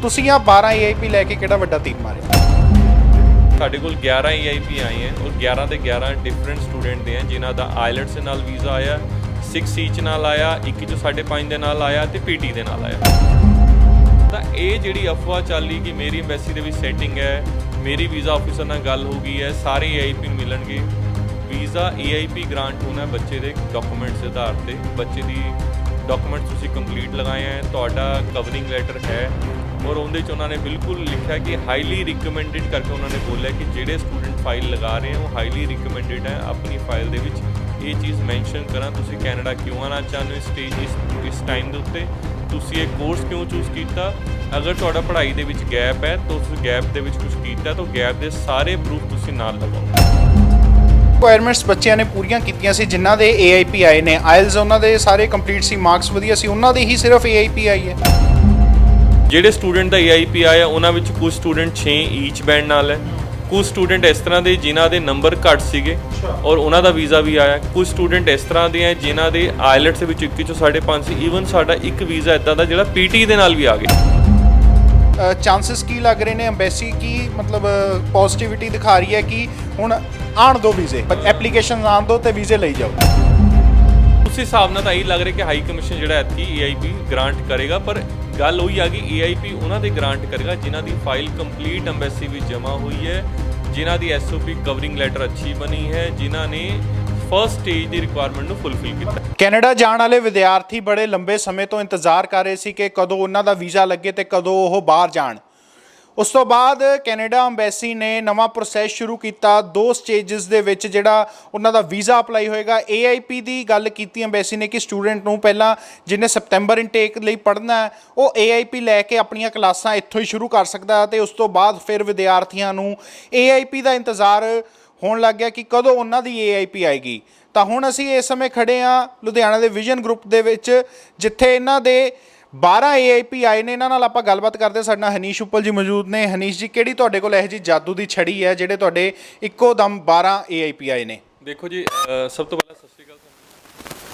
ਤੁਸੀਂ ਆ 12 ਏਆਈਪੀ ਲੈ ਕੇ ਕਿਹੜਾ ਵੱਡਾ ਤੀਰ ਮਾਰਿਆ? ਸਾਡੇ ਕੋਲ 11 EIP ਆਏ हैं और 11 ਦੇ 11 ਡਿਫਰੈਂਟ ਸਟੂਡੈਂਟ ਦੇ ਆ ਜਿਨ੍ਹਾਂ ਦਾ ਆਈਲੈਟਸ ਦੇ ਨਾਲ ਵੀਜ਼ਾ ਆਇਆ, 6 ਚ ਨਾਲ ਆਇਆ, 1 ਚ 5.5 ਦੇ ਨਾਲ ਆਇਆ ਤੇ PT ਦੇ ਨਾਲ ਆਇਆ। ਤਾਂ ਇਹ ਜਿਹੜੀ ਅਫਵਾਹ ਚੱਲੀ ਕਿ ਮੇਰੀ ਐਮਬੈਸੀ ਦੇ ਵਿੱਚ ਸੈਟਿੰਗ ਹੈ, ਮੇਰੀ ਵੀਜ਼ਾ ਆਫਿਸਰ ਨਾਲ ਗੱਲ ਹੋ ਗਈ ਹੈ, ਸਾਰੇ EIP ਨੂੰ ਮਿਲਣਗੇ। ਵੀਜ਼ਾ EIP ਗ੍ਰਾਂਟ ਹੋਣਾ ਬੱਚੇ ਦੇ ਡਾਕੂਮੈਂਟਸ ਦੇ ਆਧਾਰ ਤੇ। ਬੱਚੇ ਦੀ ਡਾਕੂਮੈਂਟਸ ਤੁਸੀਂ ਕੰਪਲੀਟ ਲਗਾਏ ਹੈ, ਤੁਹਾਡਾ ਕਵਰਿੰਗ ਲੈਟਰ ਹੈ ਔਰ ਉਹਦੇ 'ਚ ਉਹਨਾਂ ਨੇ ਬਿਲਕੁਲ ਲਿਖਿਆ ਕਿ ਹਾਈਲੀ ਰਿਕਮੈਂਡਡ ਕਰਕੇ ਉਹਨਾਂ ਨੇ ਬੋਲਿਆ ਕਿ ਜਿਹੜੇ ਸਟੂਡੈਂਟ ਫਾਈਲ ਲਗਾ ਰਹੇ ਹੋ ਉਹ ਹਾਈਲੀ ਰਿਕਮੈਂਡਡ ਹੈ। ਆਪਣੀ ਫਾਈਲ ਦੇ ਵਿੱਚ ਇਹ ਚੀਜ਼ ਮੈਂਸ਼ਨ ਕਰਾਂ, ਤੁਸੀਂ ਕੈਨੇਡਾ ਕਿਉਂ ਆਉਣਾ ਚਾਹੁੰਦੇ ਹੋ ਇਸ ਟਾਈਮ ਦੇ ਉੱਤੇ, ਤੁਸੀਂ ਇਹ ਕੋਰਸ ਕਿਉਂ ਚੂਜ਼ ਕੀਤਾ, ਅਗਰ ਤੁਹਾਡਾ ਪੜ੍ਹਾਈ ਦੇ ਵਿੱਚ ਗੈਪ ਹੈ ਤਾਂ ਉਸ ਗੈਪ ਦੇ ਵਿੱਚ ਕੁਝ ਕੀਤਾ ਤਾਂ ਗੈਪ ਦੇ ਸਾਰੇ ਪ੍ਰੂਫ ਤੁਸੀਂ ਨਾਲ ਲਗਾਓ। ਰਿਕੁਆਇਰਮੈਂਟਸ ਬੱਚਿਆਂ ਨੇ ਪੂਰੀਆਂ ਕੀਤੀਆਂ ਸੀ ਜਿਨ੍ਹਾਂ ਦੇ ਏਆਈਪੀ ਆਏ ਨੇ, ਆਇਲਸ ਉਹਨਾਂ ਦੇ ਸਾਰੇ ਕੰਪਲੀਟ ਸੀ, ਮਾਰਕਸ ਵਧੀਆ ਸੀ, ਉਹਨਾਂ ਦੇ ਹੀ ਸਿਰਫ ਏਆਈਪੀ ਆਈ ਹੈ। ਜਿਹੜੇ ਸਟੂਡੈਂਟ ਦਾ EIP ਆਇਆ ਉਹਨਾਂ ਵਿੱਚ ਕੁਝ ਸਟੂਡੈਂਟ 6 ਈਚ ਬੈਂਡ ਨਾਲ ਹੈ, ਕੁਝ ਸਟੂਡੈਂਟ ਇਸ ਤਰ੍ਹਾਂ ਦੇ ਜਿਨ੍ਹਾਂ ਦੇ ਨੰਬਰ ਘੱਟ ਸੀਗੇ ਔਰ ਉਹਨਾਂ ਦਾ ਵੀਜ਼ਾ ਵੀ ਆਇਆ, ਕੁਝ ਸਟੂਡੈਂਟ ਇਸ ਤਰ੍ਹਾਂ ਦੇ ਹੈ ਜਿਨ੍ਹਾਂ ਦੇ ਆਈਲੈਟਸ ਦੇ ਵਿੱਚ 1 ਚੋਂ 5.5 ਸੀ। ਈਵਨ ਸਾਡਾ ਇੱਕ ਵੀਜ਼ਾ ਇੱਦਾਂ ਦਾ ਜਿਹੜਾ PT ਦੇ ਨਾਲ ਵੀ ਆ ਗਿਆ। ਚਾਂਸਸ ਕੀ ਲੱਗ ਰਹੇ ਨੇ? ਐਮਬੈਸੀ ਕੀ ਮਤਲਬ ਪੋਜ਼ਿਟਿਵਿਟੀ ਦਿਖਾ ਰਹੀ ਹੈ ਕਿ ਹੁਣ ਆਣ ਦੋ ਵੀਜ਼ੇ, ਐਪਲੀਕੇਸ਼ਨ ਆਣ ਦੋ ਤੇ ਵੀਜ਼ੇ ਲਈ ਜਾਓ? ਉਸ ਹਿਸਾਬ ਨਾਲ ਤਾਂ ਇਹ ਲੱਗ ਰਿਹਾ ਕਿ ਹਾਈ ਕਮਿਸ਼ਨ ਜਿਹੜਾ ਐਤਕੀ EIP ਗ੍ਰਾਂਟ ਕਰੇਗਾ, ਪਰ ਗੱਲ ਉਹੀ ਆ ਗਈ EIP ਉਹਨਾਂ ਦੇ ਗ੍ਰਾਂਟ ਕਰੇਗਾ ਜਿਨ੍ਹਾਂ ਦੀ ਫਾਈਲ ਕੰਪਲੀਟ ਐਮਬੈਸੀ ਵਿੱਚ ਜਮ੍ਹਾਂ ਹੋਈ ਹੈ, ਜਿਨ੍ਹਾਂ ਦੀ SOP ਕਵਰਿੰਗ ਲੈਟਰ ਅੱਛੀ ਬਣੀ ਹੈ, ਜਿਨ੍ਹਾਂ ਨੇ ਫਰਸਟ ਸਟੇਜ ਦੀ ਰਿਕੁਆਇਰਮੈਂਟ ਨੂੰ ਫੁੱਲਫਿਲ ਕੀਤਾ। ਕੈਨੇਡਾ ਜਾਣ ਵਾਲੇ ਵਿਦਿਆਰਥੀ ਬੜੇ ਲੰਬੇ ਸਮੇਂ ਤੋਂ ਇੰਤਜ਼ਾਰ ਕਰ ਰਹੇ ਸੀ ਕਿ ਕਦੋਂ ਉਹਨਾਂ ਦਾ ਵੀਜ਼ਾ ਲੱਗੇ ਤੇ ਕਦੋਂ ਉਹ ਬਾਹਰ ਜਾਣ। ਉਸ ਤੋਂ ਬਾਅਦ ਕੈਨੇਡਾ ਐਮਬੈਸੀ ਨੇ ਨਵਾਂ ਪ੍ਰੋਸੈਸ ਸ਼ੁਰੂ ਕੀਤਾ, 2 ਸਟੇਜਸ ਦੇ ਵਿੱਚ ਜਿਹੜਾ ਉਹਨਾਂ ਦਾ ਵੀਜ਼ਾ ਅਪਲਾਈ ਹੋਏਗਾ। AIP ਦੀ ਗੱਲ ਕੀਤੀ ਐਮਬੈਸੀ ਨੇ ਕਿ ਸਟੂਡੈਂਟ ਨੂੰ ਪਹਿਲਾਂ ਜਿਹਨੇ ਸਪਟੈਂਬਰ ਇਨਟੇਕ ਲਈ ਪੜ੍ਹਨਾ ਹੈ ਉਹ AIP ਲੈ ਕੇ ਆਪਣੀਆਂ ਕਲਾਸਾਂ ਇੱਥੋਂ ਹੀ ਸ਼ੁਰੂ ਕਰ ਸਕਦਾ ਤੇ ਉਸ ਤੋਂ ਬਾਅਦ ਫਿਰ ਵਿਦਿਆਰਥੀਆਂ ਨੂੰ AIP ਦਾ ਇੰਤਜ਼ਾਰ ਹੋਣ ਲੱਗ ਗਿਆ ਕਿ ਕਦੋਂ ਉਹਨਾਂ ਦੀ AIP ਆਏਗੀ। ਤਾਂ ਹੁਣ ਅਸੀਂ ਇਸ ਸਮੇਂ ਖੜੇ ਹਾਂ ਲੁਧਿਆਣਾ ਦੇ ਵਿਜ਼ਨ ਗਰੁੱਪ ਦੇ ਵਿੱਚ, ਜਿੱਥੇ ਇਹਨਾਂ ਦੇ 12 AIP ਆਏ ਨੇ। ਇਹਨਾਂ ਨਾਲ ਆਪਾਂ ਗੱਲਬਾਤ ਕਰਦੇ। ਸਾਡੇ ਨਾਲ ਹਨੀਸ਼ ਉੱਪਲ ਜੀ ਮੌਜੂਦ ਨੇ। ਹਨੀਸ਼ ਜੀ, ਕਿਹੜੀ ਤੁਹਾਡੇ ਕੋਲ ਇਹੋ ਜਿਹੀ ਜਾਦੂ ਦੀ ਛੜੀ ਹੈ ਜਿਹੜੇ ਤੁਹਾਡੇ ਇੱਕੋ ਦਮ 12 AIP ਆਏ ਨੇ? ਦੇਖੋ ਜੀ, ਸਭ ਤੋਂ ਪਹਿਲਾਂ ਸਤਿ ਸ਼੍ਰੀ ਅਕਾਲ।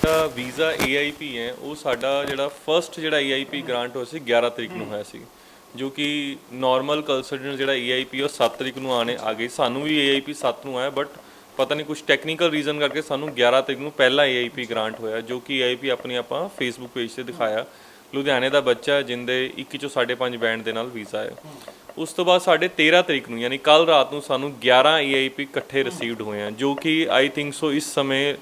ਜਿਹੜਾ ਵੀਜ਼ਾ AIP ਹੈ ਉਹ ਸਾਡਾ ਜਿਹੜਾ ਫਰਸਟ ਜਿਹੜਾ EIP ਗ੍ਰਾਂਟ ਹੋਇਆ ਸੀ 11 ਤਰੀਕ ਨੂੰ ਹੋਇਆ ਸੀ, ਜੋ ਕਿ ਨਾਰਮਲ ਕੰਸਲਟੈਂਟ ਜਿਹੜਾ EIP ਉਹ 7 ਤਰੀਕ ਨੂੰ ਆ ਗਈ। ਸਾਨੂੰ ਵੀ EIP 7 ਨੂੰ ਆਇਆ, ਬਟ ਪਤਾ ਨਹੀਂ ਕੁਝ ਟੈਕਨੀਕਲ ਰੀਜ਼ਨ ਕਰਕੇ ਸਾਨੂੰ 11 ਤਰੀਕ ਨੂੰ ਪਹਿਲਾ EIP ਗ੍ਰਾਂਟ ਹੋਇਆ, ਜੋ ਕਿ EIP ਆਪਣੀ ਆਪਾਂ ਫੇਸਬੁੱਕ ਪੇਜ ਤੇ ਦਿਖਾਇਆ। ਲੁਧਿਆਣੇ ਦਾ ਬੱਚਾ ਜਿੰਦੇ 1 ਚੋਂ 5.5 ਬੈਂਡ ਦੇ ਨਾਲ ਵੀਜ਼ਾ ਹੈ। ਉਸ ਤੋਂ ਬਾਅਦ ਸਾਡੇ 13 ਤਰੀਕ ਨੂੰ ਯਾਨੀ ਕੱਲ ਰਾਤ ਨੂੰ ਸਾਨੂੰ 11 EIP ਇਕੱਠੇ ਰਿਸੀਵਡ ਹੋਏ ਆ, ਜੋ ਕਿ ਆਈ ਥਿੰਕ ਸੋ ਇਸ ਸਮੇਂ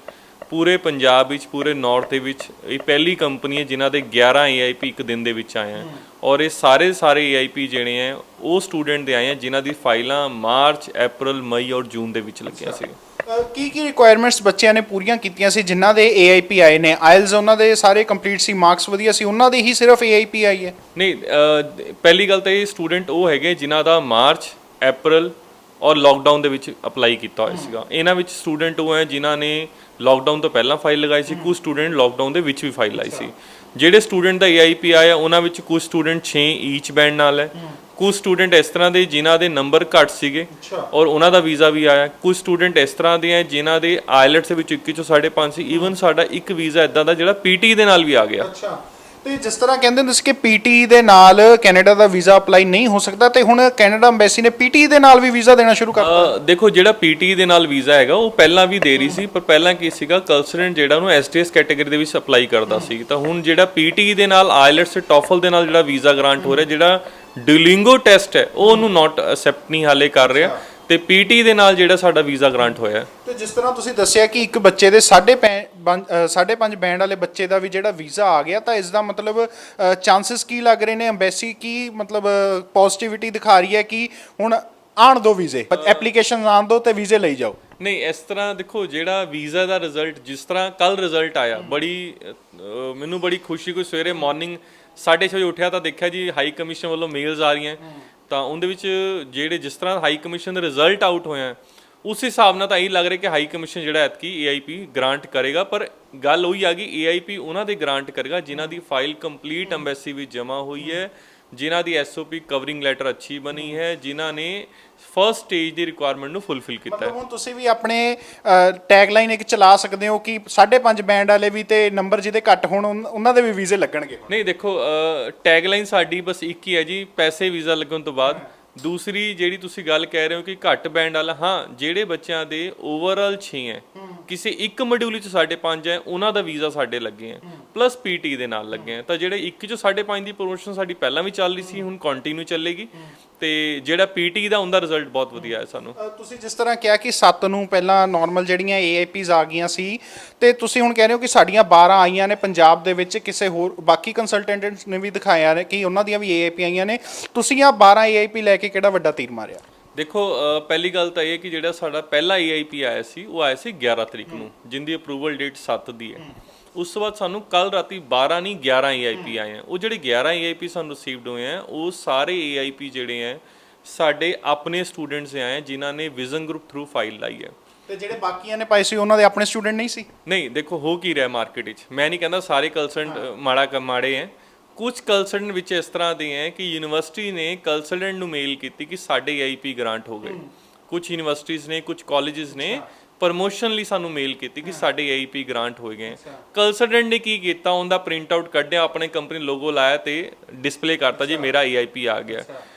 ਪੂਰੇ ਪੰਜਾਬ ਵਿੱਚ, ਪੂਰੇ ਨਾਰਥ ਦੇ ਵਿੱਚ ਇਹ ਪਹਿਲੀ ਕੰਪਨੀ ਹੈ ਜਿਨ੍ਹਾਂ ਦੇ 11 EIP ਇੱਕ ਦਿਨ ਦੇ ਵਿੱਚ ਆਏ ਆ। ਔਰ ਇਹ ਸਾਰੇ EIP ਜਿਹੜੇ ਆ ਉਹ ਸਟੂਡੈਂਟ ਦੇ ਆਏ ਆ ਜਿਨ੍ਹਾਂ ਦੀ ਫਾਈਲਾਂ ਮਾਰਚ, ਅਪ੍ਰੈਲ, ਮਈ ਔਰ ਜੂਨ ਦੇ ਵਿੱਚ ਲੱਗੀਆਂ ਸੀ। ਕੀ ਰਿਕੁਆਇਰਮੈਂਟਸ ਬੱਚਿਆਂ ਨੇ ਪੂਰੀਆਂ ਕੀਤੀਆਂ ਸੀ ਜਿਨ੍ਹਾਂ ਦੇ AIP ਆਏ ਨੇ? ਆਇਲਸ ਉਹਨਾਂ ਦੇ ਸਾਰੇ ਕੰਪਲੀਟ ਸੀ, ਮਾਰਕਸ ਵਧੀਆ ਸੀ, ਉਹਨਾਂ ਦੀ ਹੀ ਸਿਰਫ AIP ਆਈ ਹੈ? ਨਹੀਂ, ਪਹਿਲੀ ਗੱਲ ਤਾਂ ਇਹ ਸਟੂਡੈਂਟ ਉਹ ਹੈਗੇ ਜਿਨ੍ਹਾਂ ਦਾ ਮਾਰਚ, ਅਪ੍ਰੈਲ ਔਰ ਲੋਕਡਾਊਨ ਦੇ ਵਿੱਚ ਅਪਲਾਈ ਕੀਤਾ ਹੋਇਆ ਸੀਗਾ। ਇਹਨਾਂ ਵਿੱਚ ਸਟੂਡੈਂਟ ਉਹ ਹੈ ਜਿਨ੍ਹਾਂ ਨੇ ਲੋਕਡਾਊਨ ਤੋਂ ਪਹਿਲਾਂ ਫਾਈਲ ਲਗਾਈ ਸੀ, ਕੁਝ ਸਟੂਡੈਂਟ ਲੋਕਡਾਊਨ ਦੇ ਵਿੱਚ ਵੀ ਫਾਈਲ ਲਾਈ ਸੀ। ਜਿਹੜੇ ਸਟੂਡੈਂਟ ਦਾ EIP ਆਇਆ ਉਹਨਾਂ ਵਿੱਚ ਕੁਝ ਸਟੂਡੈਂਟ 6 ਈਚ ਬੈਂਡ ਨਾਲ ਹੈ, ਕੁਝ ਸਟੂਡੈਂਟ ਇਸ ਤਰ੍ਹਾਂ ਦੇ ਜਿਨ੍ਹਾਂ ਦੇ ਨੰਬਰ ਘੱਟ ਸੀਗੇ ਔਰ ਉਹਨਾਂ ਦਾ ਵੀਜ਼ਾ ਵੀ ਆਇਆ, ਕੁਝ ਸਟੂਡੈਂਟ ਇਸ ਤਰ੍ਹਾਂ ਦੇ ਹੈ ਜਿਨ੍ਹਾਂ ਦੇ ਆਈਲੈਟਸ ਦੇ ਵਿੱਚ 1 ਚੋਂ 5.5 ਸੀ। ਈਵਨ ਸਾਡਾ ਇੱਕ ਵੀਜ਼ਾ ਇੱਦਾਂ ਦਾ ਜਿਹੜਾ PT ਦੇ ਨਾਲ ਵੀ ਆ ਗਿਆ। ਤੇ ਜਿਸ ਤਰ੍ਹਾਂ ਕਹਿੰਦੇ ਹੁੰਦੇ ਸੀ ਕਿ PT ਦੇ ਨਾਲ ਕੈਨੇਡਾ ਦਾ ਵੀਜ਼ਾ ਅਪਲਾਈ ਨਹੀਂ ਹੋ ਸਕਦਾ, ਤੇ ਹੁਣ ਕੈਨੇਡਾ ਐਮਬੈਸੀ ਨੇ PT ਦੇ ਨਾਲ ਵੀ ਵੀਜ਼ਾ ਦੇਣਾ ਸ਼ੁਰੂ ਕਰਤਾ। ਦੇਖੋ, ਜਿਹੜਾ PT ਦੇ ਨਾਲ ਵੀਜ਼ਾ ਹੈਗਾ ਉਹ ਪਹਿਲਾਂ ਵੀ ਦੇ ਰਹੀ ਸੀ, ਪਰ ਪਹਿਲਾਂ ਕੀ ਸੀਗਾ, ਕੰਸਲਟੈਂਟ ਜਿਹੜਾ ਉਹਨੂੰ STS ਕੈਟਾਗਰੀ ਦੇ ਵਿੱਚ ਅਪਲਾਈ ਕਰਦਾ ਸੀ। ਤਾਂ ਹੁਣ ਜਿਹੜਾ PT ਦੇ ਨਾਲ ਆਈਲੈਟਸ ਤੇ ਟੋਫਲ ਦੇ ਨਾਲ ਜਿਹੜਾ ਵੀਜ਼ਾ ਗ੍ਰਾਂਟ ਹੋ ਰਿਹਾ, ਜਿਹੜਾ ਡੁਲਿੰਗੋ ਟੈਸਟ ਹੈ ਉਹ ਉਹਨੂੰ ਨਾਟ ਅਸੈਪਟ ਨਹੀਂ ਹਾਲੇ ਕਰ ਰਿਹਾ, ਤੇ PT ਦੇ ਨਾਲ ਜਿਹੜਾ ਸਾਡਾ ਵੀਜ਼ਾ ਗ੍ਰਾਂਟ ਹੋਇਆ। ਤੇ ਜਿਸ ਤਰ੍ਹਾਂ ਤੁਸੀਂ ਦੱਸਿਆ ਕਿ ਇੱਕ ਬੱਚੇ ਦੇ 5.5 ਬੈਂਡ ਵਾਲੇ ਬੱਚੇ ਦਾ ਵੀ ਜਿਹੜਾ ਵੀਜ਼ਾ ਆ ਗਿਆ, ਤਾਂ ਇਸ ਦਾ ਮਤਲਬ ਚਾਂਸਸ ਕੀ ਲੱਗ ਰਹੇ ਨੇ? ਐਮਬੈਸੀ ਕੀ ਮਤਲਬ ਪੋਜ਼ਿਟਿਵਿਟੀ ਦਿਖਾ ਰਹੀ ਹੈ ਕਿ ਹੁਣ ਆਣ ਦੋ ਵੀਜ਼ੇ, ਐਪਲੀਕੇਸ਼ਨ ਆਣ ਦੋ ਤੇ ਵੀਜ਼ੇ ਲਈ ਜਾਓ? ਨਹੀਂ, ਇਸ ਤਰ੍ਹਾਂ ਦੇਖੋ, ਜਿਹੜਾ ਵੀਜ਼ਾ ਦਾ ਰਿਜ਼ਲਟ ਜਿਸ ਤਰ੍ਹਾਂ ਕੱਲ ਰਿਜ਼ਲਟ ਆਇਆ, ਮੈਨੂੰ ਬੜੀ ਖੁਸ਼ੀ ਕੋਈ ਸਵੇਰੇ ਮਾਰਨਿੰਗ 6:30 ਵਜੇ ਉੱਠਿਆ ਤਾਂ ਦੇਖਿਆ ਜੀ ਹਾਈ ਕਮਿਸ਼ਨ ਵੱਲੋਂ ਮੇਲਸ ਆ ਰਹੀਆਂ, ਤਾਂ ਉਹਦੇ ਵਿੱਚ ਜਿਹੜੇ ਜਿਸ ਤਰ੍ਹਾਂ ਹਾਈ ਕਮਿਸ਼ਨ ਦਾ ਰਿਜ਼ਲਟ ਆਊਟ ਹੋਇਆ ਉਸ ਹਿਸਾਬ ਨਾਲ ਤਾਂ ਇਹ ਲੱਗ ਰਿਹਾ ਕਿ ਹਾਈ ਕਮਿਸ਼ਨ ਜਿਹੜਾ ਐਤਕੀ EIP ਗ੍ਰਾਂਟ ਕਰੇਗਾ, ਪਰ ਗੱਲ ਉਹੀ ਆ ਗਈ EIP ਉਹਨਾਂ ਦੇ ਗ੍ਰਾਂਟ ਕਰੇਗਾ ਜਿਨ੍ਹਾਂ ਦੀ ਫਾਈਲ ਕੰਪਲੀਟ ਐਮਬੈਸੀ ਵਿੱਚ ਜਮ੍ਹਾਂ ਹੋਈ ਹੈ, ਜਿਨ੍ਹਾਂ ਦੀ ਐਸਓਪੀ ਕਵਰਿੰਗ ਲੈਟਰ ਅੱਛੀ ਬਣੀ ਹੈ, ਜਿਨ੍ਹਾਂ ਨੇ ਫਰਸਟ ਸਟੇਜ ਦੀ ਰਿਕੁਆਇਰਮੈਂਟ ਨੂੰ ਫੁੱਲਫਿਲ ਕੀਤਾ ਹੈ। ਮਤਲਬ ਹੁਣ ਤੁਸੀਂ ਵੀ ਆਪਣੇ ਟੈਗਲਾਈਨ ਇੱਕ ਚਲਾ ਸਕਦੇ ਹੋ ਕਿ 5.5 ਬੈਂਡ ਵਾਲੇ ਵੀ ਤੇ ਨੰਬਰ ਜਿਹਦੇ ਘੱਟ ਹੋਣ ਉਹਨਾਂ ਦੇ ਵੀ ਵੀਜ਼ੇ ਲੱਗਣਗੇ। ਨਹੀਂ ਦੇਖੋ, ਟੈਗਲਾਈਨ ਸਾਡੀ ਬਸ ਇੱਕ ਹੀ ਹੈ ਜੀ, ਪੈਸੇ ਵੀਜ਼ਾ ਲੱਗਣ ਤੋਂ ਬਾਅਦ। ਦੂਸਰੀ ਜਿਹੜੀ ਤੁਸੀਂ ਗੱਲ ਕਹਿ ਰਹੇ ਹੋ ਕਿ ਘੱਟ ਬੈਂਡ ਵਾਲਾ, ਹਾਂ ਜਿਹੜੇ ਬੱਚਿਆਂ ਦੇ ਓਵਰਆਲ 6 ਹੈ, ਕਿਸੇ ਇੱਕ ਮੋਡਿਊਲ ਵਿੱਚ 5.5 ਹੈ, ਉਹਨਾਂ ਦਾ ਵੀਜ਼ਾ ਸਾਡੇ ਲੱਗੇ ਹੈ, ਪਲੱਸ ਪੀਟੀ ਦੇ ਨਾਲ ਲੱਗੇ ਹੈ। ਤਾਂ ਜਿਹੜੇ ਇੱਕ 'ਚੋਂ 5.5 ਦੀ ਪ੍ਰੋਮੋਸ਼ਨ ਸਾਡੀ ਪਹਿਲਾਂ ਵੀ ਚੱਲ ਰਹੀ ਸੀ, ਹੁਣ ਕੰਟੀਨਿਊ ਚੱਲੇਗੀ। ਤੇ ਜਿਹੜਾ ਪੀਟੀ ਦਾ ਉਹਦਾ ਰਿਜ਼ਲਟ ਬਹੁਤ ਵਧੀਆ ਹੈ ਸਾਨੂੰ। ਤੁਸੀਂ ਜਿਸ ਤਰ੍ਹਾਂ ਕਿਹਾ ਕਿ 7 ਨੂੰ ਪਹਿਲਾਂ ਨਾਰਮਲ ਜਿਹੜੀਆਂ ਏਆਈਪੀਜ਼ ਆ ਗਈਆਂ ਸੀ, ਤੇ ਤੁਸੀਂ ਹੁਣ ਕਹਿ ਰਹੇ ਹੋ ਕਿ ਸਾਡੀਆਂ 12 ਆਈਆਂ ਨੇ ਪੰਜਾਬ ਦੇ ਵਿੱਚ, ਕਿਸੇ ਹੋਰ ਬਾਕੀ ਕੰਸਲਟੈਂਟਸ ਨੇ ਵੀ ਦਿਖਾਇਆ ਨੇ ਕਿ ਉਹਨਾਂ ਦੀਆਂ ਵੀ ਏਆਈਪੀ ਆਈਆਂ ਨੇ, ਤੁਸੀਂ ਆ 12 ਏਆਈਪੀ ਲੈ ਕੇ ਕਿਹੜਾ ਵੱਡਾ ਤੀਰ ਮਾਰਿਆ? ਦੇਖੋ, ਪਹਿਲੀ ਗੱਲ ਤਾਂ ਇਹ ਕਿ ਜਿਹੜਾ ਸਾਡਾ ਪਹਿਲਾ ਏਆਈਪੀ ਆਇਆ ਸੀ ਉਹ ਆਇਆ ਸੀ 11 ਤਰੀਕ ਨੂੰ, ਜਿੰਦੀ ਅਪਰੂਵਲ ਡੇਟ 7 ਦੀ ਹੈ। ਉਸ ਤੋਂ ਬਾਅਦ ਸਾਨੂੰ ਕੱਲ ਰਾਤੀ 12 ਨਹੀਂ 11 ਏਆਈਪੀ ਆਏ ਆ। ਉਹ ਜਿਹੜੇ 11 ਏਆਈਪੀ ਸਾਨੂੰ ਰਿਸੀਵਡ ਹੋਏ ਆ, ਉਹ ਸਾਰੇ ਏਆਈਪੀ ਜਿਹੜੇ ਆ ਸਾਡੇ ਆਪਣੇ ਸਟੂਡੈਂਟਸ ਆਏ ਆ, ਜਿਨ੍ਹਾਂ ਨੇ ਵਿਜ਼ਨ ਗਰੁੱਪ ਥਰੂ ਫਾਈਲ ਲਾਈ ਹੈ। ਤੇ ਜਿਹੜੇ ਬਾਕੀਆਂ ਨੇ ਪਾਏ ਸੀ ਉਹਨਾਂ ਦੇ ਆਪਣੇ ਸਟੂਡੈਂਟ ਨਹੀਂ ਸੀ? ਨਹੀਂ, ਦੇਖੋ ਹੋ ਕੀ ਰਿਹਾ ਮਾਰਕੀਟ ਵਿੱਚ, ਮੈਂ ਨਹੀਂ ਕਹਿੰਦਾ ਸਾਰੇ ਕੰਸਲਟੈਂਟ ਮਾੜੇ ਹੈ। ਕੁਝ ਕੰਸਲਟੈਂਟ ਵਿੱਚ ਇਸ ਤਰ੍ਹਾਂ ਦੇ ਹੈ ਕਿ ਯੂਨੀਵਰਸਿਟੀ ਨੇ ਕੰਸਲਟੈਂਟ ਨੂੰ ਮੇਲ ਕੀਤੀ ਕਿ ਸਾਡੇ ਏਆਈਪੀ ਗ੍ਰਾਂਟ ਹੋ ਗਏ। ਕੁਝ ਯੂਨੀਵਰਸਿਟੀਜ਼ ਨੇ, ਕੁਝ ਕਾਲਜਸ ਨੇ ਪ੍ਰਮੋਸ਼ਨ ਲਈ ਸਾਨੂੰ ਮੇਲ ਕੀਤੀ ਕਿ ਸਾਡੇ ਏਆਈਪੀ ਗ੍ਰਾਂਟ ਹੋ ਗਏ। ਕੰਸਲਟੈਂਟ ਨੇ ਕੀ ਕੀਤਾ, ਉਹਦਾ ਪ੍ਰਿੰਟ ਆਊਟ ਕੱਢਿਆ, ਆਪਣੇ ਕੰਪਨੀ ਲੋਗੋ ਲਾਇਆ ਤੇ ਡਿਸਪਲੇ ਕਰਤਾ ਜੀ ਮੇਰਾ ਏਆਈਪੀ ਆ ਗਿਆ।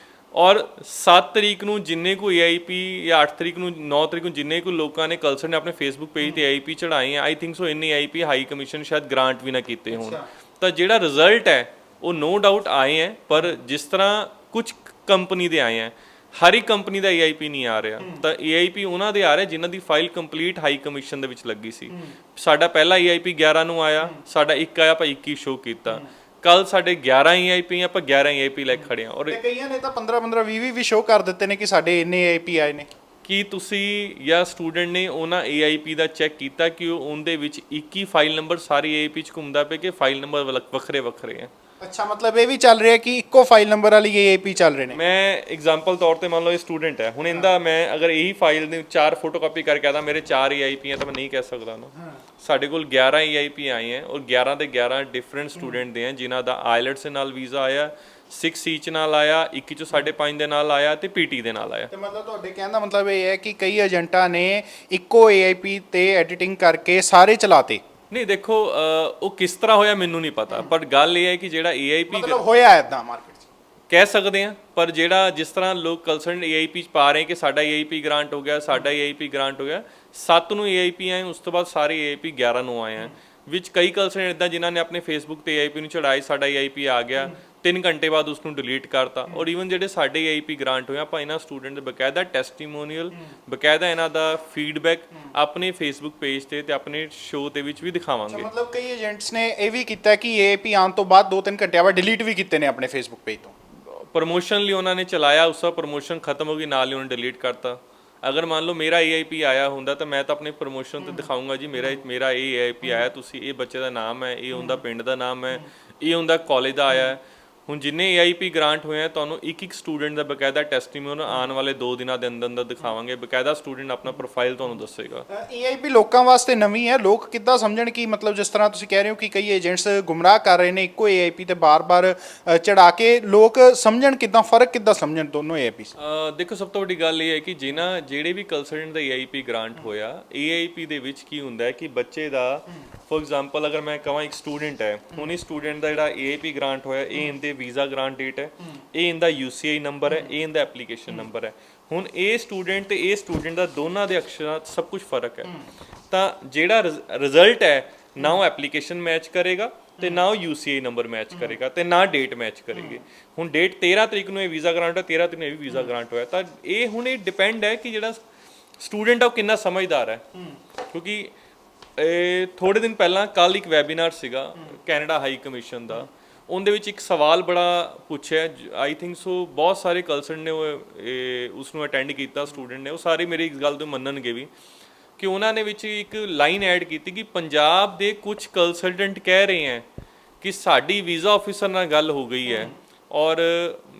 ਔਰ 7 ਤਰੀਕ ਨੂੰ ਜਿੰਨੇ ਕੋ ਏਆਈਪੀ ਜਾਂ 8 ਤਰੀਕ ਨੂੰ 9 ਤਰੀਕ ਨੂੰ ਜਿੰਨੇ ਕੋ ਲੋਕਾਂ ਨੇ ਕੰਸਲਟੈਂਟ ਨੇ ਆਪਣੇ ਫੇਸਬੁੱਕ ਪੇਜ ਤੇ ਏਆਈਪੀ ਚੜਾਏ ਆ, ਆਈ ਥਿੰਕ ਸੋ ਇੰਨੇ ਏਆਈਪੀ ਹਾਈ ਕਮਿਸ਼ਨ ਸ਼ਾਇਦ ਗ੍ਰਾਂਟ ਵੀ ਨਾ ਕੀਤੇ ਹੋਣ। ਤਾਂ ਜਿਹੜਾ ਰਿਜ਼ਲਟ ਹੈ ਉਹ ਨੋ ਡਾਊਟ ਆਏ ਹੈ, ਪਰ ਜਿਸ ਤਰ੍ਹਾਂ ਕੁਝ ਕੰਪਨੀ ਦੇ ਆਏ ਹੈ, ਹਰ ਇੱਕ ਕੰਪਨੀ ਦਾ ਏਆਈਪੀ ਨਹੀਂ ਆ ਰਿਹਾ। ਤਾਂ ਏਆਈਪੀ ਉਹਨਾਂ ਦੇ ਆ ਰਿਹਾ ਜਿਨ੍ਹਾਂ ਦੀ ਫਾਈਲ ਕੰਪਲੀਟ ਹਾਈ ਕਮਿਸ਼ਨ ਦੇ ਵਿੱਚ ਲੱਗੀ ਸੀ। ਸਾਡਾ ਪਹਿਲਾ ਏਆਈਪੀ 11 ਨੂੰ ਆਇਆ, ਸਾਡਾ ਇੱਕ ਆਇਆ, ਆਪਾਂ 21 ਸ਼ੋਅ ਕੀਤਾ। ਕੱਲ ਸਾਡੇ 11 ਏਆਈਪੀ, ਆਪਾਂ 11 ਏਆਈਪੀ ਲੈ ਖੜੇ ਹਾਂ। ਔਰ ਕਈਆਂ ਨੇ ਤਾਂ 15 20 ਵੀ ਸ਼ੋਅ ਕਰ ਦਿੱਤੇ ਨੇ ਕਿ ਸਾਡੇ ਇੰਨੇ ਏਆਈਪੀ ਆਏ ਨੇ। ਕੀ ਤੁਸੀਂ ਜਾਂ ਸਟੂਡੈਂਟ ਨੇ ਉਹਨਾਂ ਏਆਈਪੀ ਦਾ ਚੈੱਕ ਕੀਤਾ ਕਿ ਉਹਦੇ ਵਿੱਚ 21 ਫਾਈਲ ਨੰਬਰ ਸਾਰੀ ਏਆਈਪੀ 'ਚ ਘੁੰਮਦਾ ਪਿਆ ਕਿ ਫਾਈਲ ਨੰਬਰ ਵੱਖਰੇ ਵੱਖਰੇ ਹੈ? ਅੱਛਾ, ਮਤਲਬ ਇਹ ਵੀ ਚੱਲ ਰਿਹਾ ਕਿ ਇੱਕੋ ਫਾਈਲ ਨੰਬਰ ਵਾਲੀ ਏਆਈਪੀ ਚੱਲ ਰਹੇ ਨੇ। ਮੈਂ ਐਗਜ਼ਾਮਪਲ ਤੌਰ ਤੇ ਮੰਨ ਲਓ ਇਹ ਸਟੂਡੈਂਟ ਹੈ, ਹੁਣ ਇਹਦਾ ਮੈਂ ਅਗਰ ਇਹੀ ਫਾਈਲ ਦੇ 4 ਫੋਟੋਕਾਪੀ ਕਰਕੇ ਆਦਾ ਮੇਰੇ 4 ਏਆਈਪੀ ਹੈ ਤਾਂ ਮੈਂ ਨਹੀਂ ਕਹਿ ਸਕਦਾ ਨਾ। ਸਾਡੇ ਕੋਲ 11 ਏਆਈਪੀ ਆਏ ਹੈ, ਔਰ 11 ਦੇ 11 ਡਿਫਰੈਂਟ ਸਟੂਡੈਂਟ ਦੇ ਹੈ, ਜਿਨ੍ਹਾਂ ਦਾ ਆਇਲਟਸ ਦੇ ਨਾਲ ਵੀਜ਼ਾ ਆਇਆ, 6C 'ਚ ਨਾਲ ਆਇਆ, 21 'ਚ 5.5 ਦੇ ਨਾਲ ਆਇਆ ਤੇ ਪੀਟੀ ਦੇ ਨਾਲ ਆਇਆ। ਤੇ ਮਤਲਬ ਤੁਹਾਡੇ ਕਹਿਣ ਦਾ ਮਤਲਬ ਇਹ ਹੈ ਕਿ ਕਈ ਏਜੰਟਾਂ ਨੇ ਇੱਕੋ ਏਆਈਪੀ ਤੇ ਐਡੀਟਿੰਗ ਕਰਕੇ ਸਾਰੇ ਚਲਾਤੇ। ਨਹੀਂ ਦੇਖੋ, ਉਹ ਕਿਸ ਤਰ੍ਹਾਂ ਹੋਇਆ ਮੈਨੂੰ ਨਹੀਂ ਪਤਾ, ਪਰ ਗੱਲ ਇਹ ਹੈ ਕਿ ਜਿਹੜਾ ਏਆਈਪੀ ਮਤਲਬ ਹੋਇਆ ਇਦਾਂ ਮਾਰਕੀਟ 'ਚ ਕਹਿ ਸਕਦੇ ਆ। ਪਰ ਜਿਹੜਾ ਜਿਸ ਤਰ੍ਹਾਂ ਲੋਕ ਕੰਸਲਟੈਂਟ ਏਆਈਪੀ 'ਚ ਪਾ ਰਹੇ ਕਿ ਸਾਡਾ ਏਆਈਪੀ ਗ੍ਰਾਂਟ ਹੋ ਗਿਆ, ਸਾਡਾ ਏਆਈਪੀ ਗ੍ਰਾਂਟ ਹੋ ਗਿਆ, 7 ਨੂੰ ਏਆਈਪੀ ਆਏ, ਉਸ ਤੋਂ ਬਾਅਦ ਸਾਰੇ ਏਆਈਪੀ 11 ਨੂੰ ਆਏ ਆ। ਵਿੱਚ ਕਈ ਕੰਸਲਟੈਂਟ ਇੱਦਾਂ ਜਿਨ੍ਹਾਂ ਨੇ ਆਪਣੇ ਫੇਸਬੁੱਕ ਤੇ ਏਆਈਪੀ ਨੂੰ ਚੜਾਈ, ਸਾਡਾ ਏਆਈਪੀ ਆ ਗਿਆ, 3 ਘੰਟੇ ਬਾਅਦ ਉਸ ਨੂੰ ਡਿਲੀਟ ਕਰਤਾ। ਔਰ ਈਵਨ ਜਿਹੜੇ ਸਾਡੇ ਏਆਈਪੀ ਗ੍ਰਾਂਟ ਹੋਏ, ਆਪਾਂ ਇਹਨਾਂ ਸਟੂਡੈਂਟ ਦੇ ਬਕਾਇਦਾ ਟੈਸਟੀਮੋਨੀਅਲ, ਬਕਾਇਦਾ ਇਹਨਾਂ ਦਾ ਫੀਡਬੈਕ ਆਪਣੇ ਫੇਸਬੁੱਕ ਪੇਜ ਤੇ ਆਪਣੇ ਸ਼ੋਅ ਤੇ ਵਿੱਚ ਵੀ ਦਿਖਾਵਾਂਗੇ। ਮਤਲਬ ਕਈ ਏਜੰਟਸ ਨੇ ਇਹ ਵੀ ਕੀਤਾ ਕਿ ਏਆਈਪੀ ਆਉਣ ਤੋਂ ਬਾਅਦ 2-3 ਘੰਟਿਆਂ ਬਾਅਦ ਡਿਲੀਟ ਵੀ ਕੀਤੇ ਨੇ ਆਪਣੇ ਫੇਸਬੁੱਕ ਪੇਜ ਤੋਂ। ਪ੍ਰਮੋਸ਼ਨ ਲਈ ਉਹਨਾਂ ਨੇ ਚਲਾਇਆ, ਉਸ ਦਾ ਪ੍ਰਮੋਸ਼ਨ ਖਤਮ ਹੋ ਗਈ, ਨਾਲ ਹੀ ਉਹਨੇ ਡਿਲੀਟ ਕਰਤਾ। ਅਗਰ ਮੰਨ ਲਓ ਮੇਰਾ ਏਆਈਪੀ ਆਇਆ ਹੁੰਦਾ ਤਾਂ ਮੈਂ ਤਾਂ ਆਪਣੇ ਪ੍ਰਮੋਸ਼ਨ ਤੇ ਦਿਖਾਊਂਗਾ ਜੀ ਮੇਰਾ ਇਹ ਏਆਈਪੀ ਆਇਆ, ਤੁਸੀਂ ਇਹ ਬੱਚੇ ਦਾ ਨਾਮ ਹੈ, ਇਹ ਉਹਦਾ ਪਿੰਡ ਦਾ ਨਾਮ ਹੈ, ਇਹ ਉਹਦਾ ਕਾਲਜ ਦਾ ਆਇਆ ਹੈ। ਹੁਣ ਜਿੰਨੇ ਏਆਈਪੀ ਗ੍ਰਾਂਟ ਹੋਏ ਆ, ਤੁਹਾਨੂੰ ਇੱਕ ਸਟੂਡੈਂਟ ਦਾ ਬਕਾਇਦਾ ਟੈਸਟੀਮੋਨੀਅਲ ਆਉਣ ਵਾਲੇ 2 ਦਿਨਾਂ ਦੇ ਅੰਦਰ ਦਿਖਾਵਾਂਗੇ। ਬਕਾਇਦਾ ਸਟੂਡੈਂਟ ਆਪਣਾ ਪ੍ਰੋਫਾਈਲ ਤੁਹਾਨੂੰ ਦੱਸੇਗਾ। ਏਆਈਪੀ ਲੋਕਾਂ ਵਾਸਤੇ ਨਵੀਂ ਹੈ, ਲੋਕ ਕਿੱਦਾਂ ਸਮਝਣ ਕਿ ਮਤਲਬ ਜਿਸ ਤਰ੍ਹਾਂ ਤੁਸੀਂ ਕਹਿ ਰਹੇ ਹੋ ਕਿ ਕਈ ਏਜੰਟਸ ਗੁੰਮਰਾਹ ਕਰ ਰਹੇ ਨੇ ਇੱਕੋ ਏਆਈਪੀ ਤੇ ਬਾਰ-ਬਾਰ ਚੜਾ ਕੇ, ਲੋਕ ਸਮਝਣ ਕਿੱਦਾਂ, ਫਰਕ ਕਿੱਦਾਂ ਸਮਝਣ ਦੋਨੋਂ ਏਆਈਪੀ? ਦੇਖੋ, ਸਭ ਤੋਂ ਵੱਡੀ ਗੱਲ ਇਹ ਹੈ ਕਿ ਜਿਹੜੇ ਵੀ ਕੰਸਲਟੈਂਟ ਦਾ ਏਆਈਪੀ ਗ੍ਰਾਂਟ ਹੋਇਆ, ਏਆਈਪੀ ਦੇ ਵਿੱਚ ਕੀ ਹੁੰਦਾ ਹੈ ਕਿ ਬੱਚੇ ਦਾ ਫੋਰ ਐਗਜ਼ਾਮਪਲ ਅਗਰ ਮੈਂ ਕਹਾਂ ਇੱਕ ਸਟੂਡੈਂਟ ਹੈ, ਹੁਣ ਇਸ ਸਟੂਡੈਂਟ ਦਾ ਜਿਹੜਾ ਏਆਈਪੀ ਗ੍ਰਾਂਟ ਹੋਇਆ, ਇਹ ਇਹਦੇ ਵੀਜ਼ਾ ਗ੍ਰਾਂਟ ਡੇਟ ਹੈ, ਇਹ ਇਹਦਾ UCI ਨੰਬਰ ਹੈ, ਇਹ ਇਹਦਾ ਐਪਲੀਕੇਸ਼ਨ ਨੰਬਰ ਹੈ। ਹੁਣ ਇਹ ਸਟੂਡੈਂਟ ਤੇ ਇਹ ਸਟੂਡੈਂਟ ਦਾ ਦੋਨਾਂ ਦੇ ਅਕਸ਼ਰਾਂ ਸਭ ਕੁਝ ਫਰਕ ਹੈ। ਤਾਂ ਜਿਹੜਾ ਰਿਜ਼ਲਟ ਹੈ ਨਾ ਉਹ ਐਪਲੀਕੇਸ਼ਨ ਮੈਚ ਕਰੇਗਾ ਤੇ ਨਾ ਉਹ UCI ਨੰਬਰ ਮੈਚ ਕਰੇਗਾ ਤੇ ਨਾ ਡੇਟ ਮੈਚ ਕਰੇਗੀ। ਹੁਣ ਡੇਟ 13 ਤਰੀਕ ਨੂੰ ਇਹ ਵੀਜ਼ਾ ਗ੍ਰਾਂਟ ਹੈ, 13 ਤਰੀਕ ਨੂੰ ਇਹ ਵੀ ਵੀਜ਼ਾ ਗ੍ਰਾਂਟ ਹੋਇਆ। ਤਾਂ ਇਹ ਹੁਣ ਇਹ ਡਿਪੈਂਡ ਹੈ ਕਿ ਜਿਹੜਾ ਸਟੂਡੈਂਟ ਆ ਉਹ ਕਿੰਨਾ ਸਮਝਦਾਰ ਹੈ। ਕਿਉਂਕਿ ਥੋੜੇ ਦਿਨ ਪਹਿਲਾਂ ਕੱਲ ਇੱਕ ਵੈਬੀਨਾਰ ਸੀਗਾ ਕੈਨੇਡਾ ਹਾਈ ਕਮਿਸ਼ਨ ਦਾ, ਉਹਦੇ ਵਿੱਚ ਇੱਕ ਸਵਾਲ ਬੜਾ ਪੁੱਛਿਆ, ਆਈ ਥਿੰਕ ਸੋ ਬਹੁਤ ਸਾਰੇ ਕੰਸਲਟੈਂਟ ਨੇ ਉਸ ਨੂੰ ਅਟੈਂਡ ਕੀਤਾ, ਸਟੂਡੈਂਟ ਨੇ, ਉਹ ਸਾਰੇ ਮੇਰੀ ਇਸ ਗੱਲ ਤੋਂ ਮੰਨਣਗੇ ਵੀ ਕਿ ਉਹਨਾਂ ਨੇ ਵਿੱਚ ਇੱਕ ਲਾਈਨ ਐਡ ਕੀਤੀ ਕਿ ਪੰਜਾਬ ਦੇ ਕੁਝ ਕੰਸਲਟੈਂਟ ਕਹਿ ਰਹੇ ਹੈ ਕਿ ਸਾਡੀ ਵੀਜ਼ਾ ਆਫਿਸਰ ਨਾਲ ਗੱਲ ਹੋ ਗਈ ਹੈ ਔਰ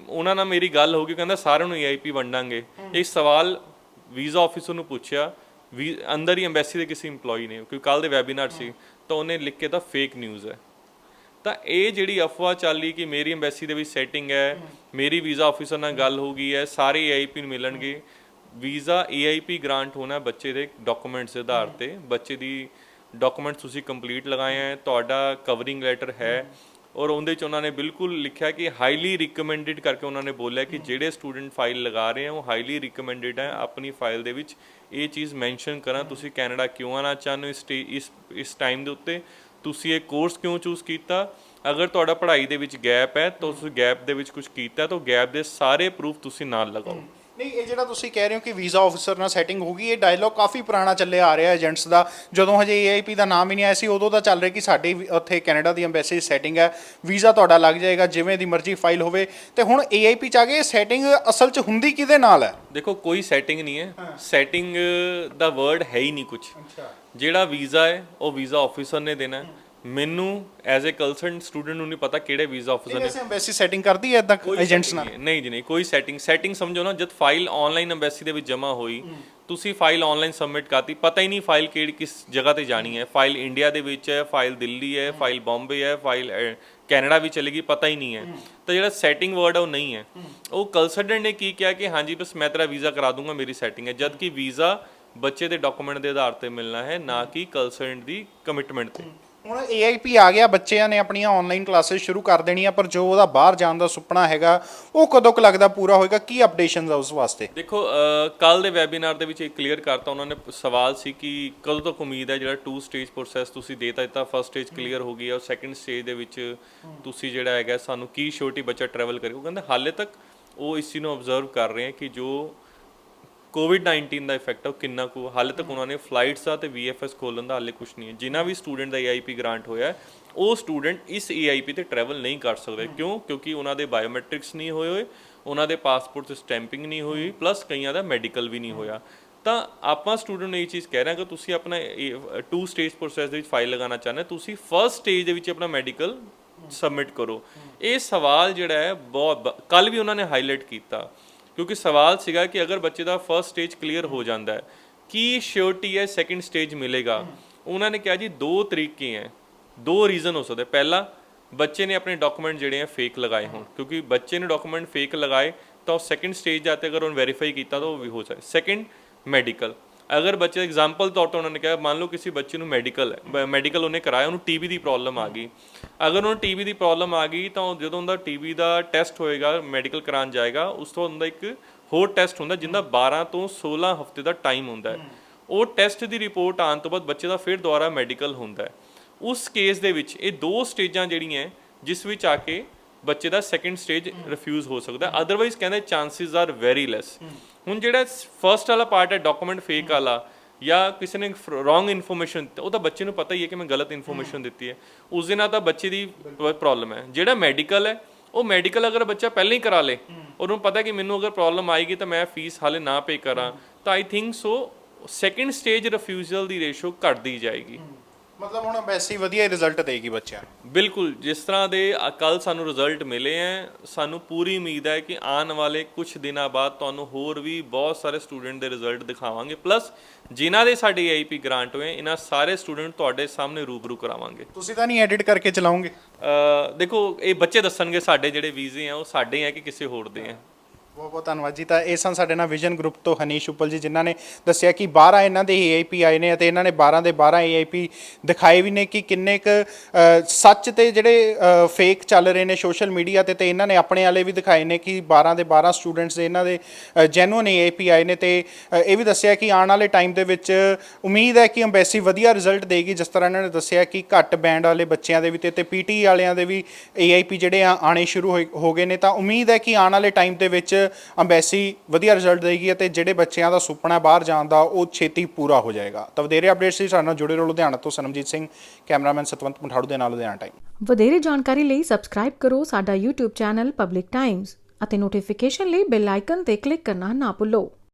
ਉਹਨਾਂ ਨਾਲ ਮੇਰੀ ਗੱਲ ਹੋ ਗਈ, ਕਹਿੰਦਾ ਸਾਰਿਆਂ ਨੂੰ ਏਆਈਪੀ ਵੰਡਾਂਗੇ। ਇਹ ਸਵਾਲ ਵੀਜ਼ਾ ਆਫਿਸਰ ਨੂੰ ਪੁੱਛਿਆ ਅੰਦਰ ਹੀ ਐਮਬੈਸੀ ਦੇ ਕਿਸੇ ਇੰਪਲੋਈ ਨੇ, ਕਿਉਂਕਿ ਕੱਲ ਦੇ ਵੈਬੀਨਾਰ ਸੀ, ਤਾਂ ਉਹਨੇ ਲਿਖ ਕੇ ਤਾਂ ਫੇਕ ਨਿਊਜ਼ ਹੈ। ਤਾਂ ਇਹ ਜਿਹੜੀ ਅਫਵਾਹ ਚੱਲੀ ਕਿ ਮੇਰੀ ਐਮਬੈਸੀ ਦੇ ਵਿੱਚ ਸੈਟਿੰਗ ਹੈ, ਮੇਰੀ ਵੀਜ਼ਾ ਆਫਿਸਰ ਨਾਲ ਗੱਲ ਹੋ ਗਈ ਹੈ, ਸਾਰੇ AIP ਨੂੰ ਮਿਲਣਗੇ। ਵੀਜ਼ਾ AIP ਗ੍ਰਾਂਟ ਹੋਣਾ ਬੱਚੇ ਦੇ ਡਾਕੂਮੈਂਟਸ ਦੇ ਆਧਾਰ ਤੇ। ਬੱਚੇ ਦੀ ਡਾਕੂਮੈਂਟਸ ਤੁਸੀਂ ਕੰਪਲੀਟ ਲਗਾਏ ਹੈ, ਤੁਹਾਡਾ ਕਵਰਿੰਗ ਲੈਟਰ ਹੈ, ਔਰ ਉਹਦੇ 'ਚ ਉਹਨਾਂ ਨੇ ਬਿਲਕੁਲ ਲਿਖਿਆ ਕਿ ਹਾਈਲੀ ਰਿਕਮੈਂਡਡ ਕਰਕੇ ਉਹਨਾਂ ਨੇ ਬੋਲਿਆ ਕਿ ਜਿਹੜੇ ਸਟੂਡੈਂਟ ਫਾਈਲ ਲਗਾ ਰਹੇ ਆ ਉਹ ਹਾਈਲੀ ਰਿਕਮੈਂਡਡ ਹੈ। ਆਪਣੀ ਫਾਈਲ ਦੇ ਵਿੱਚ ਇਹ ਚੀਜ਼ ਮੈਂਸ਼ਨ ਕਰਾਂ ਤੁਸੀਂ ਕੈਨੇਡਾ ਕਿਉਂ ਆਉਣਾ ਚਾਹੁੰਦੇ ਹੋ, ਇਸ ਟਾਈਮ ਦੇ ਉੱਤੇ ਤੁਸੀਂ ਇਹ ਕੋਰਸ ਕਿਉਂ ਚੂਜ਼ ਕੀਤਾ। ਅਗਰ ਤੁਹਾਡਾ ਪੜ੍ਹਾਈ ਦੇ ਵਿੱਚ ਗੈਪ ਹੈ ਤਾਂ ਉਸ ਗੈਪ ਦੇ ਵਿੱਚ ਕੁਝ ਕੀਤਾ ਤਾਂ ਗੈਪ ਦੇ ਸਾਰੇ ਪ੍ਰੂਫ ਤੁਸੀਂ ਨਾਲ ਲਗਾਓ। ਨਹੀਂ, ਇਹ ਜਿਹੜਾ ਤੁਸੀਂ ਕਹਿ ਰਹੇ ਹੋ ਕਿ ਵੀਜ਼ਾ ਆਫਿਸਰ ਨਾਲ ਸੈਟਿੰਗ ਹੋ ਗਈ, ਇਹ ਡਾਇਲੌਗ ਕਾਫੀ ਪੁਰਾਣਾ ਚੱਲਿਆ ਆ ਰਿਹਾ ਏਜੰਟਸ ਦਾ। ਜਦੋਂ ਹਜੇ AIP ਦਾ ਨਾਮ ਹੀ ਨਹੀਂ ਆਇਆ ਸੀ ਉਦੋਂ ਦਾ ਚੱਲ ਰਿਹਾ ਕਿ ਸਾਡੀ ਉੱਥੇ ਕੈਨੇਡਾ ਦੀ ਐਮਬੈਸੀ ਸੈਟਿੰਗ ਹੈ, ਵੀਜ਼ਾ ਤੁਹਾਡਾ ਲੱਗ ਜਾਏਗਾ ਜਿਵੇਂ ਦੀ ਮਰਜ਼ੀ ਫਾਈਲ ਹੋਵੇ। ਤੇ ਹੁਣ AIP 'ਚ ਆ ਗਏ, ਸੈਟਿੰਗ ਅਸਲ 'ਚ ਹੁੰਦੀ ਕਿਹਦੇ ਨਾਲ ਹੈ? ਦੇਖੋ ਕੋਈ ਸੈਟਿੰਗ ਨਹੀਂ ਹੈ, ਸੈਟਿੰਗ ਦਾ ਵਰਡ ਹੈ ਹੀ ਨਹੀਂ ਕੁਝ। ਜਿਹੜਾ ਵੀਜ਼ਾ ਹੈ ਉਹ ਵੀਜ਼ਾ ਆਫਿਸਰ ਨੇ ਦੇਣਾ। ਮੈਨੂੰ ਐਜ਼ ਅ ਕੰਸਰਨਡ ਸਟੂਡੈਂਟ ਨੂੰ ਨਹੀਂ ਪਤਾ ਕਿਹੜੇ ਵੀਜ਼ਾ ਆਫਿਸਰ ਨੇ। ਐਮਬੈਸੀ ਸੈਟਿੰਗ ਕਰਦੀ ਹੈ ਇਦਾਂ ਏਜੰਟਸ ਨਾਲ? ਨਹੀਂ ਜੀ ਨਹੀਂ, ਕੋਈ ਸੈਟਿੰਗ ਸਮਝੋ ਨਾ, ਜਦ ਫਾਈਲ ਆਨਲਾਈਨ ਐਮਬੈਸੀ ਦੇ ਵਿੱਚ ਜਮ੍ਹਾਂ ਹੋਈ, ਤੁਸੀਂ ਫਾਈਲ ਆਨਲਾਈਨ ਸਬਮਿਟ ਕਰਤੀ, ਪਤਾ ਹੀ ਨਹੀਂ ਫਾਈਲ ਕਿਸ ਜਗ੍ਹਾ ਤੇ ਜਾਣੀ ਹੈ। ਫਾਈਲ ਇੰਡੀਆ ਦੇ ਵਿੱਚ ਹੈ, ਫਾਈਲ ਦਿੱਲੀ ਹੈ, ਫਾਈਲ ਬੰਬੇ ਹੈ, ਫਾਈਲ ਕੈਨੇਡਾ ਵੀ ਚਲੇਗੀ, ਪਤਾ ਹੀ ਨਹੀਂ ਹੈ। ਤਾਂ ਜਿਹੜਾ ਸੈਟਿੰਗ ਵਰਡ ਹੈ ਉਹ ਨਹੀਂ ਹੈ। ਉਹ ਕੰਸਲਟੈਂਟ ਨੇ ਕੀ ਕਿਹਾ ਕਿ ਹਾਂਜੀ ਬਸ ਮੈਂ ਤੇਰਾ ਵੀਜ਼ਾ ਕਰਾ ਦੂੰਗਾ, ਮੇਰੀ ਸੈਟਿੰਗ ਹੈ, ਜਦ ਕਿ ਵੀਜ਼ਾ ਬੱਚੇ ਦੇ ਡਾਕੂਮੈਂਟ ਦੇ ਆਧਾਰ ਤੇ ਮਿਲਣਾ ਹੈ, ਨਾ ਕਿ ਕੰਸਲਟੈਂਟ ਦੀ ਕਮਿਟਮੈਂਟ ਤੇ। ਹੁਣ AIP ਆ ਗਿਆ, ਬੱਚਿਆਂ ਨੇ ਆਪਣੀਆਂ ਆਨਲਾਈਨ ਕਲਾਸਿਸ ਸ਼ੁਰੂ ਕਰ ਦੇਣੀਆਂ, ਪਰ ਜੋ ਉਹਦਾ ਬਾਹਰ ਜਾਣ ਦਾ ਸੁਪਨਾ ਹੈਗਾ ਉਹ ਕਦੋਂ ਕੁ ਲੱਗਦਾ ਪੂਰਾ ਹੋਏਗਾ? ਕੀ ਅਪਡੇਸ਼ਨਸ ਆ ਉਸ ਵਾਸਤੇ? ਦੇਖੋ ਕੱਲ ਦੇ ਵੈਬੀਨਾਰ ਦੇ ਵਿੱਚ ਇਹ ਕਲੀਅਰ ਕਰਤਾ ਉਹਨਾਂ ਨੇ। ਸਵਾਲ ਸੀ ਕਿ ਕਦੋਂ ਤੱਕ ਉਮੀਦ ਹੈ, ਜਿਹੜਾ 2 ਸਟੇਜ ਪ੍ਰੋਸੈਸ ਤੁਸੀਂ ਦੇ ਦਿੱਤਾ, ਫਸਟ ਸਟੇਜ ਕਲੀਅਰ ਹੋ ਗਈ ਹੈ, ਔਰ ਸੈਕੰਡ ਸਟੇਜ ਦੇ ਵਿੱਚ ਤੁਸੀਂ ਜਿਹੜਾ ਹੈਗਾ ਸਾਨੂੰ ਕੀ ਸ਼ੋਰਟੀ ਬੱਚਾ ਟਰੈਵਲ ਕਰੇ। ਉਹ ਕਹਿੰਦੇ ਹਾਲੇ ਤੱਕ ਉਹ ਇਸ ਚੀਜ਼ ਨੂੰ ਆਬਜ਼ਰਵ ਕਰ ਰਹੇ ਹੈ ਕਿ ਜੋ COVID-19 ਦਾ ਇਫੈਕਟ ਹੈ ਉਹ ਕਿੰਨਾ ਕੁ। ਹਾਲੇ ਤੱਕ ਉਹਨਾਂ ਨੇ ਫਲਾਈਟਸ ਦਾ ਤੇ VFS ਖੋਲ੍ਹਣ ਦਾ ਹਾਲੇ ਕੁਝ ਨਹੀਂ ਹੈ। ਜਿਨ੍ਹਾਂ ਵੀ ਸਟੂਡੈਂਟ ਦਾ AIP ਗ੍ਰਾਂਟ ਹੋਇਆ ਉਹ ਸਟੂਡੈਂਟ ਇਸ AIP ਤੇ ਟਰੈਵਲ ਨਹੀਂ ਕਰ ਸਕਦੇ। ਕਿਉਂਕਿ ਉਹਨਾਂ ਦੇ ਬਾਇਓਮੈਟ੍ਰਿਕਸ ਨਹੀਂ ਹੋਏ, ਉਹਨਾਂ ਦੇ ਪਾਸਪੋਰਟ 'ਤੇ ਸਟੈਂਪਿੰਗ ਨਹੀਂ ਹੋਈ, ਪਲੱਸ ਕਈਆਂ ਦਾ ਮੈਡੀਕਲ ਵੀ ਨਹੀਂ ਹੋਇਆ। ਤਾਂ ਆਪਾਂ ਸਟੂਡੈਂਟ ਨੂੰ ਇਹ ਚੀਜ਼ ਕਹਿ ਰਹੇ ਹਾਂ ਕਿ ਤੁਸੀਂ ਆਪਣਾ 2 ਸਟੇਜ ਪ੍ਰੋਸੈਸ ਦੇ ਵਿੱਚ ਫਾਈਲ ਲਗਾਉਣਾ ਚਾਹੁੰਦੇ, ਤੁਸੀਂ ਫਸਟ ਸਟੇਜ ਦੇ ਵਿੱਚ ਆਪਣਾ ਮੈਡੀਕਲ ਸਬਮਿਟ ਕਰੋ। ਇਹ ਸਵਾਲ ਜਿਹੜਾ ਹੈ ਬਹੁਤ ਕੱਲ ਵੀ ਉਹਨਾਂ ਨੇ ਹਾਈਲਾਈਟ ਕੀਤਾ, ਕਿਉਂਕਿ ਸਵਾਲ ਸੀਗਾ ਕਿ ਅਗਰ ਬੱਚੇ ਦਾ ਫਸਟ ਸਟੇਜ ਕਲੀਅਰ ਹੋ ਜਾਂਦਾ ਹੈ ਕੀ ਸ਼ੋਰਟੀ ਹੈ ਸੈਕੰਡ ਸਟੇਜ ਮਿਲੇਗਾ। ਉਹਨਾਂ ਨੇ ਕਿਹਾ ਜੀ 2 ਤਰੀਕੇ ਹੈ, 2 ਰੀਜ਼ਨ ਹੋ ਸਕਦੇ। ਪਹਿਲਾ, ਬੱਚੇ ਨੇ ਆਪਣੇ ਡਾਕੂਮੈਂਟ ਜਿਹੜੇ ਆ ਫੇਕ ਲਗਾਏ ਹੋਣ, ਕਿਉਂਕਿ ਬੱਚੇ ਨੇ ਡਾਕੂਮੈਂਟ ਫੇਕ ਲਗਾਏ ਤਾਂ ਉਹ ਸੈਕੰਡ ਸਟੇਜ ਜਾਤੇ ਅਗਰ ਉਹਨੇ ਵੈਰੀਫਾਈ ਕੀਤਾ ਤਾਂ ਉਹ ਵੀ ਹੋ ਸਕਦਾ। Second, medical. ਅਗਰ ਬੱਚੇ ਐਗਜ਼ਾਮਪਲ ਤੌਰ 'ਤੇ ਉਹਨਾਂ ਨੇ ਕਿਹਾ ਮੰਨ ਲਓ ਕਿਸੇ ਬੱਚੇ ਨੂੰ ਮੈਡੀਕਲ ਉਹਨੇ ਕਰਾਇਆ, ਉਹਨੂੰ TB ਦੀ ਪ੍ਰੋਬਲਮ ਆ ਗਈ। ਅਗਰ ਉਹਨੂੰ TB ਦੀ ਪ੍ਰੋਬਲਮ ਆ ਗਈ ਤਾਂ ਜਦੋਂ ਉਹਦਾ TB ਦਾ ਟੈਸਟ ਹੋਏਗਾ, ਮੈਡੀਕਲ ਕਰਾਉਣ ਜਾਏਗਾ, ਉਸ ਤੋਂ ਉਹਦਾ ਇੱਕ ਹੋਰ ਟੈਸਟ ਹੁੰਦਾ ਜਿਹਦਾ 12 ਤੋਂ 16 ਹਫ਼ਤੇ ਦਾ ਟਾਈਮ ਹੁੰਦਾ ਹੈ। ਉਹ ਟੈਸਟ ਦੀ ਰਿਪੋਰਟ ਆਉਣ ਤੋਂ ਬਾਅਦ ਬੱਚੇ ਦਾ ਫਿਰ ਦੁਬਾਰਾ ਮੈਡੀਕਲ ਹੁੰਦਾ ਹੈ। ਉਸ ਕੇਸ ਦੇ ਵਿੱਚ ਇਹ 2 ਸਟੇਜਾਂ ਜਿਹੜੀਆਂ ਜਿਸ ਵਿੱਚ ਆ ਕੇ ਬੱਚੇ ਦਾ ਸੈਕੰਡ ਸਟੇਜ ਰਿਫਿਊਜ਼ ਹੋ ਸਕਦਾ। ਅਦਰਵਾਈਜ਼ ਕਹਿੰਦੇ ਚਾਂਸਿਸ ਆਰ ਵੈਰੀ ਲੈਸ। ਹੁਣ ਜਿਹੜਾ ਫਸਟ ਵਾਲਾ ਪਾਰਟ ਹੈ ਡਾਕੂਮੈਂਟ ਫੇਕ ਵਾਲਾ, ਜਾਂ ਕਿਸੇ ਨੇ ਰੋਂਗ ਇਨਫੋਰਮੇਸ਼ਨ, ਉਹ ਤਾਂ ਬੱਚੇ ਨੂੰ ਪਤਾ ਹੀ ਹੈ ਕਿ ਮੈਂ ਗਲਤ ਇਨਫੋਰਮੇਸ਼ਨ ਦਿੱਤੀ ਹੈ, ਉਸ ਦੇ ਨਾਲ ਤਾਂ ਬੱਚੇ ਦੀ ਪ੍ਰੋਬਲਮ ਹੈ। ਜਿਹੜਾ ਮੈਡੀਕਲ ਹੈ ਉਹ ਮੈਡੀਕਲ ਅਗਰ ਬੱਚਾ ਪਹਿਲਾਂ ਹੀ ਕਰਾ ਲੇ, ਉਹਨੂੰ ਪਤਾ ਕਿ ਮੈਨੂੰ ਅਗਰ ਪ੍ਰੋਬਲਮ ਆਏਗੀ ਤਾਂ ਮੈਂ ਫੀਸ ਹਾਲੇ ਨਾ ਪੇ ਕਰਾਂ, ਤਾਂ I think so second stage refusal the ratio ਘਟਦੀ ਜਾਏਗੀ। ਮਤਲਬ ਹੁਣ ਐਮਬੈਸੀ ਵਧੀਆ ਰਿਜ਼ਲਟ ਦੇਗੀ ਬੱਚਿਆਂ ਨੂੰ। ਬਿਲਕੁਲ, ਜਿਸ ਤਰ੍ਹਾਂ ਦੇ ਕੱਲ ਸਾਨੂੰ ਰਿਜ਼ਲਟ ਮਿਲੇ ਹੈ, ਸਾਨੂੰ ਪੂਰੀ ਉਮੀਦ ਹੈ ਕਿ ਆਉਣ ਵਾਲੇ ਕੁਝ ਦਿਨਾਂ ਬਾਅਦ ਤੁਹਾਨੂੰ ਹੋਰ ਵੀ ਬਹੁਤ ਸਾਰੇ ਸਟੂਡੈਂਟ ਦੇ ਰਿਜ਼ਲਟ ਦਿਖਾਵਾਂਗੇ। ਪਲੱਸ ਜਿਨ੍ਹਾਂ ਦੇ ਸਾਡੇ AIP ਗ੍ਰਾਂਟ ਹੋਏ ਇਹਨਾਂ ਸਾਰੇ ਸਟੂਡੈਂਟ ਤੁਹਾਡੇ ਸਾਹਮਣੇ ਰੂਬਰੂ ਕਰਾਵਾਂਗੇ। ਤੁਸੀਂ ਤਾਂ ਨਹੀਂ ਐਡਿਟ ਕਰਕੇ ਚਲਾਓਗੇ? ਦੇਖੋ ਇਹ ਬੱਚੇ ਦੱਸਣਗੇ ਸਾਡੇ ਜਿਹੜੇ ਵੀਜ਼ੇ ਆ ਉਹ ਸਾਡੇ ਆ ਕਿ ਕਿਸੇ ਹੋਰ ਦੇ ਆ। ਬਹੁਤ ਬਹੁਤ ਧੰਨਵਾਦ ਜੀ। ਤਾਂ ਇਹ ਸਨ ਸਾਡੇ ਨਾਲ ਵਿਜ਼ਨ ਗਰੁੱਪ ਤੋਂ ਹਨੀਸ਼ ਉਪਲ ਜੀ, ਜਿਨ੍ਹਾਂ ਨੇ ਦੱਸਿਆ ਕਿ 12 ਇਹਨਾਂ ਦੇ AIP ਆਏ ਨੇ ਅਤੇ ਇਹਨਾਂ ਨੇ 12 ਦੇ 12 AIP ਦਿਖਾਏ ਵੀ ਨੇ ਕਿ ਕਿੰਨੇ ਕੁ ਸੱਚ ਤੇ ਜਿਹੜੇ ਫੇਕ ਚੱਲ ਰਹੇ ਨੇ ਸੋਸ਼ਲ ਮੀਡੀਆ ਤੇ ਇਹਨਾਂ ਨੇ ਆਪਣੇ ਵਾਲੇ ਵੀ ਦਿਖਾਏ ਨੇ ਕਿ 12 ਦੇ 12 ਸਟੂਡੈਂਟਸ ਦੇ ਇਹਨਾਂ ਦੇ ਜੈਨੂਅਨ AIP ਆਏ ਨੇ। ਤੇ ਇਹ ਵੀ ਦੱਸਿਆ ਕਿ ਆਉਣ ਵਾਲੇ ਟਾਈਮ ਦੇ ਵਿੱਚ ਉਮੀਦ ਹੈ ਕਿ ਐਮਬੈਸੀ ਵਧੀਆ ਰਿਜ਼ਲਟ ਦੇਗੀ। ਜਿਸ ਤਰ੍ਹਾਂ ਇਹਨਾਂ ਨੇ ਦੱਸਿਆ ਕਿ ਘੱਟ ਬੈਂਡ ਵਾਲੇ ਬੱਚਿਆਂ ਦੇ ਵੀ ਤੇ PT ਵਾਲਿਆਂ ਦੇ ਵੀ AIP ਜਿਹੜੇ ਆਉਣੇ ਸ਼ੁਰੂ ਹੋ ਗਏ ਨੇ। ਤਾਂ ਉਮੀਦ ਹੈ ਕਿ ਆਉਣ ਵਾਲੇ ਟਾਈਮ ਦੇ ਵਿੱਚ ਅੰਬੈਸੀ ਵਧੀਆ ਰਿਜ਼ਲਟ ਦੇਗੀ ਅਤੇ ਜਿਹੜੇ ਬੱਚਿਆਂ ਦਾ ਸੁਪਨਾ ਬਾਹਰ ਜਾਣ ਦਾ ਉਹ ਛੇਤੀ ਪੂਰਾ ਹੋ ਜਾਏਗਾ। ਤਾਂ ਵਧੇਰੇ ਅਪਡੇਟਸ ਲਈ ਸਾਡੇ ਨਾਲ ਜੁੜੇ ਰਹੋ। ਲੁਧਿਆਣਾ ਤੋਂ ਸਰਨਜੀਤ ਸਿੰਘ, ਕੈਮਰਾਮੈਨ ਸਤਵੰਤ ਮਠਾੜੂ ਦੇ ਨਾਲ, ਲੁਧਿਆਣਾ ਟਾਈਮ। ਵਧੇਰੇ ਜਾਣਕਾਰੀ ਲਈ ਸਬਸਕ੍ਰਾਈਬ ਕਰੋ ਸਾਡਾ YouTube ਚੈਨਲ ਪਬਲਿਕ ਟਾਈਮਜ਼ ਅਤੇ ਨੋਟੀਫਿਕੇਸ਼ਨ ਲਈ ਬੈਲ ਆਈਕਨ ਤੇ ਕਲਿੱਕ ਕਰਨਾ ਨਾ ਭੁੱਲੋ।